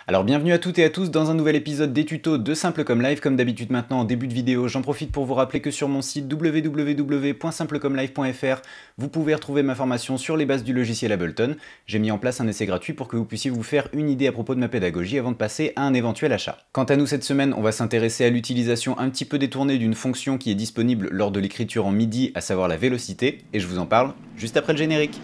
Alors bienvenue à toutes et à tous dans un nouvel épisode des tutos de Simple Comme Live. Comme d'habitude maintenant en début de vidéo, j'en profite pour vous rappeler que sur mon site www.simplecomelive.fr, vous pouvez retrouver ma formation sur les bases du logiciel Ableton. J'ai mis en place un essai gratuit pour que vous puissiez vous faire une idée à propos de ma pédagogie avant de passer à un éventuel achat. Quant à nous cette semaine, on va s'intéresser à l'utilisation un petit peu détournée d'une fonction qui est disponible lors de l'écriture en MIDI, à savoir la vélocité, et je vous en parle juste après le générique.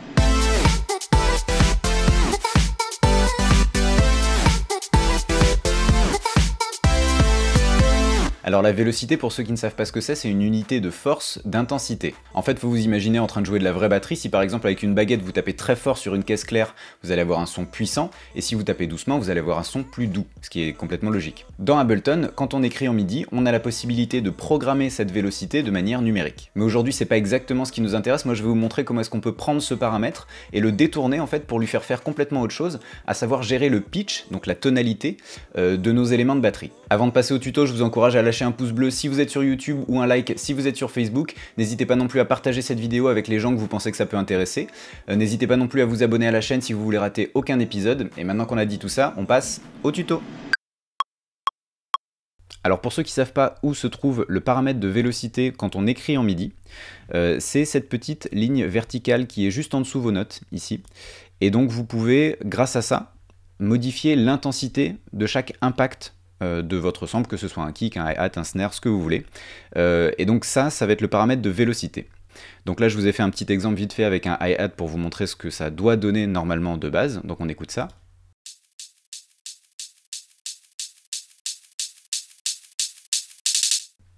Alors la vélocité, pour ceux qui ne savent pas ce que c'est une unité de force, d'intensité. En fait, faut vous imaginer en train de jouer de la vraie batterie. Si par exemple avec une baguette vous tapez très fort sur une caisse claire, vous allez avoir un son puissant, et si vous tapez doucement, vous allez avoir un son plus doux, ce qui est complètement logique. Dans Ableton, quand on écrit en MIDI, on a la possibilité de programmer cette vélocité de manière numérique. Mais aujourd'hui, c'est pas exactement ce qui nous intéresse. Moi, je vais vous montrer comment est-ce qu'on peut prendre ce paramètre et le détourner en fait pour lui faire complètement autre chose, à savoir gérer le pitch, donc la tonalité de nos éléments de batterie. Avant de passer au tuto, je vous encourage à lâcher un pouce bleu si vous êtes sur YouTube ou un like si vous êtes sur Facebook. N'hésitez pas non plus à partager cette vidéo avec les gens que vous pensez que ça peut intéresser. N'hésitez pas non plus à vous abonner à la chaîne si vous voulez rater aucun épisode. Et maintenant qu'on a dit tout ça, on passe au tuto. Alors pour ceux qui ne savent pas où se trouve le paramètre de vélocité quand on écrit en MIDI, c'est cette petite ligne verticale qui est juste en dessous vos notes, ici. Et donc vous pouvez, grâce à ça, modifier l'intensité de chaque impact de votre sample, que ce soit un kick, un hi-hat, un snare, ce que vous voulez. Et donc ça va être le paramètre de vélocité. Donc là je vous ai fait un petit exemple vite fait avec un hi-hat pour vous montrer ce que ça doit donner normalement de base. Donc on écoute ça.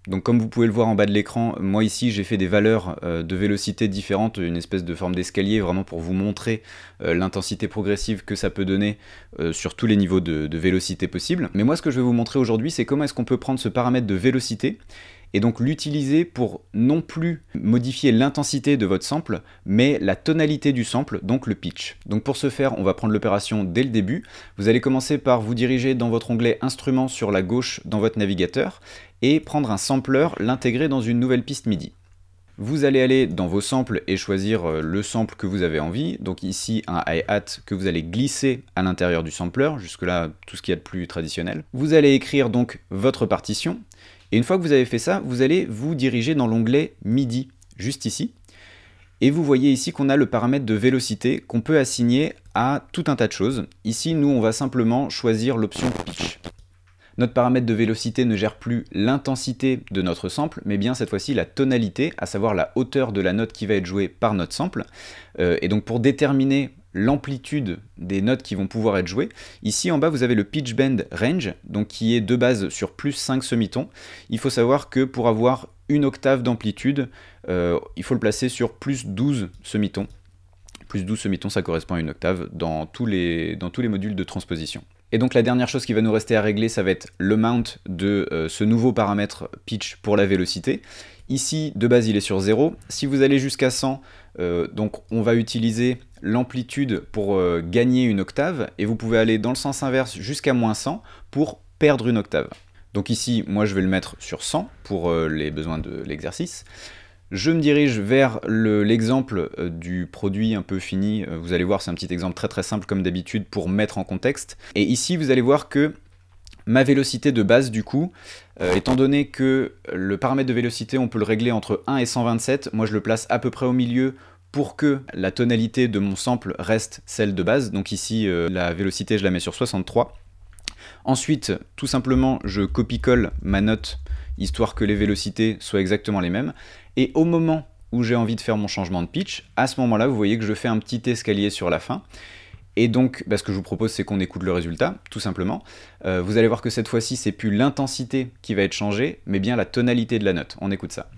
Donc comme vous pouvez le voir en bas de l'écran, moi ici j'ai fait des valeurs de vélocité différentes, une espèce de forme d'escalier vraiment pour vous montrer l'intensité progressive que ça peut donner sur tous les niveaux de vélocité possibles. Mais moi ce que je vais vous montrer aujourd'hui, c'est comment est-ce qu'on peut prendre ce paramètre de vélocité et donc l'utiliser pour non plus modifier l'intensité de votre sample, mais la tonalité du sample, donc le pitch. Donc pour ce faire, on va prendre l'opération dès le début. Vous allez commencer par vous diriger dans votre onglet Instruments sur la gauche dans votre navigateur et prendre un sampler, l'intégrer dans une nouvelle piste MIDI. Vous allez aller dans vos samples et choisir le sample que vous avez envie. Donc ici, un hi-hat que vous allez glisser à l'intérieur du sampler, jusque-là, tout ce qu'il y a de plus traditionnel. Vous allez écrire donc votre partition. Et une fois que vous avez fait ça, vous allez vous diriger dans l'onglet MIDI, juste ici. Et vous voyez ici qu'on a le paramètre de vélocité qu'on peut assigner à tout un tas de choses. Ici, nous, on va simplement choisir l'option pitch. Notre paramètre de vélocité ne gère plus l'intensité de notre sample, mais bien cette fois-ci la tonalité, à savoir la hauteur de la note qui va être jouée par notre sample. Et donc pour déterminer l'amplitude des notes qui vont pouvoir être jouées, ici en bas vous avez le pitch bend range, donc qui est de base sur plus 5 semitons. Il faut savoir que pour avoir une octave d'amplitude, il faut le placer sur plus 12 semitons. Plus 12 semitons, ça correspond à une octave dans tous les modules de transposition. Et donc la dernière chose qui va nous rester à régler, ça va être le mount de ce nouveau paramètre pitch pour la vélocité. Ici, de base, il est sur 0. Si vous allez jusqu'à 100, donc on va utiliser l'amplitude pour gagner une octave, et vous pouvez aller dans le sens inverse jusqu'à moins 100 pour perdre une octave. Donc ici, moi je vais le mettre sur 100 pour les besoins de l'exercice. Je me dirige vers l'exemple du produit un peu fini. Vous allez voir, c'est un petit exemple très simple comme d'habitude pour mettre en contexte. Et ici, vous allez voir que ma vélocité de base, du coup, étant donné que le paramètre de vélocité, on peut le régler entre 1 et 127, moi je le place à peu près au milieu pour que la tonalité de mon sample reste celle de base. Donc ici, la vélocité, je la mets sur 63. Ensuite, tout simplement, je copie-colle ma note, histoire que les vélocités soient exactement les mêmes. Et au moment où j'ai envie de faire mon changement de pitch, à ce moment-là, vous voyez que je fais un petit escalier sur la fin. Et donc, ce que je vous propose, c'est qu'on écoute le résultat, tout simplement. Vous allez voir que cette fois-ci, c'est plus l'intensité qui va être changée, mais bien la tonalité de la note. On écoute ça.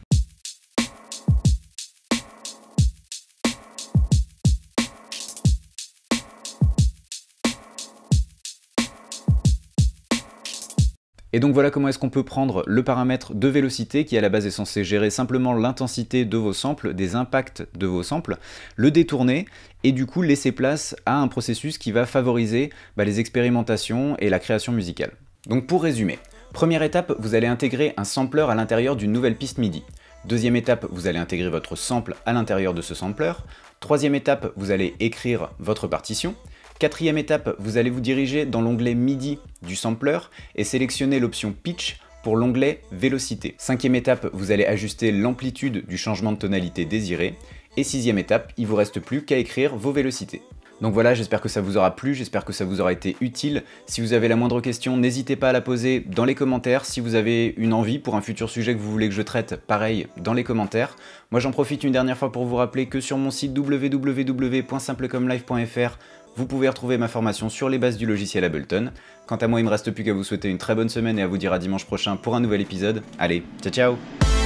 Et donc voilà comment est-ce qu'on peut prendre le paramètre de vélocité qui à la base est censé gérer simplement l'intensité de vos samples, des impacts de vos samples, le détourner et du coup laisser place à un processus qui va favoriser les expérimentations et la création musicale. Donc pour résumer, première étape, vous allez intégrer un sampler à l'intérieur d'une nouvelle piste MIDI. Deuxième étape, vous allez intégrer votre sample à l'intérieur de ce sampler. Troisième étape, vous allez écrire votre partition. Quatrième étape, vous allez vous diriger dans l'onglet MIDI du sampler et sélectionner l'option Pitch pour l'onglet Vélocité. Cinquième étape, vous allez ajuster l'amplitude du changement de tonalité désiré. Et sixième étape, il vous reste plus qu'à écrire vos vélocités. Donc voilà, j'espère que ça vous aura plu, j'espère que ça vous aura été utile. Si vous avez la moindre question, n'hésitez pas à la poser dans les commentaires. Si vous avez une envie pour un futur sujet que vous voulez que je traite, pareil, dans les commentaires. Moi j'en profite une dernière fois pour vous rappeler que sur mon site www.simplecomlife.fr, vous pouvez retrouver ma formation sur les bases du logiciel Ableton. Quant à moi, il me reste plus qu'à vous souhaiter une très bonne semaine et à vous dire à dimanche prochain pour un nouvel épisode. Allez, ciao ciao!